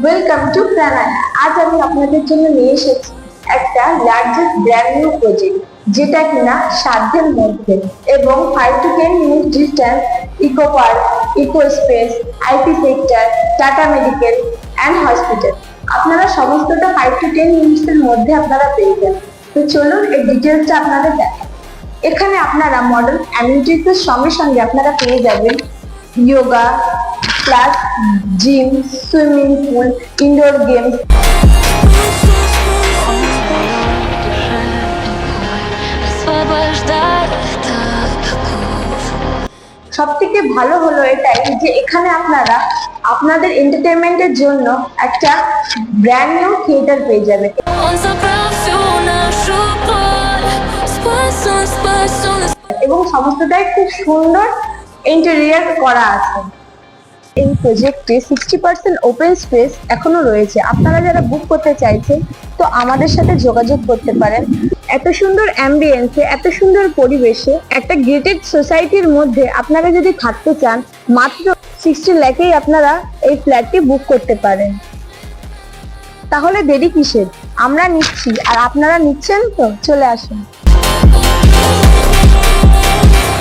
Welcome to প্রাণায়া। আজ আমি আপনাদের জন্য নিয়ে এসেছি একটা লার্জেস্ট ব্র্যান্ড নিউ প্রজেক্ট, যেটা কিনা সাধ্যের মধ্যে এবং 5 to 10 minute distance, eco park, eco space, IT sector, Tata medical and hospital. আপনারা সমস্তটা 5 to 10 মিনিটসের মধ্যে আপনারা পেয়ে যাবেন। তো চলুন এই ডিটেলসটা আপনাদের দেখাই। এখানে আপনারা মডার্ন অ্যামিনিটিসের সঙ্গে সঙ্গে আপনারা পেয়ে যাবেন yoga class, gym, swimming pool, indoor games. সব থেকে ভালো হলো এটাই যে এখানে আপনারা আপনাদের এন্টারটেনমেন্টের জন্য একটা ব্র্যান্ড নিউ থিয়েটার পেয়ে যাবেন এবং সমস্তটাই খুব সুন্দর ইন্টেরিয়র করা আছে। এই প্রজেক্টে 60% ওপেন স্পেস এখনো রয়েছে। আপনারা যারা বুক করতে চাইছেন তো আমাদের সাথে যোগাযোগ করতে পারেন। এত সুন্দর অ্যাম্বিয়েন্সে, এত সুন্দর পরিবেশে, একটা গেটেড সোসাইটির মধ্যে আপনারা যদি থাকতে চান, মাত্র 60 লাখেই আপনারা এই ফ্ল্যাটটি বুক করতে পারেন। তাহলে দেরি কিসের? আমরা নিচ্ছি আর আপনারা নিচ্ছেন, তো চলে আসুন।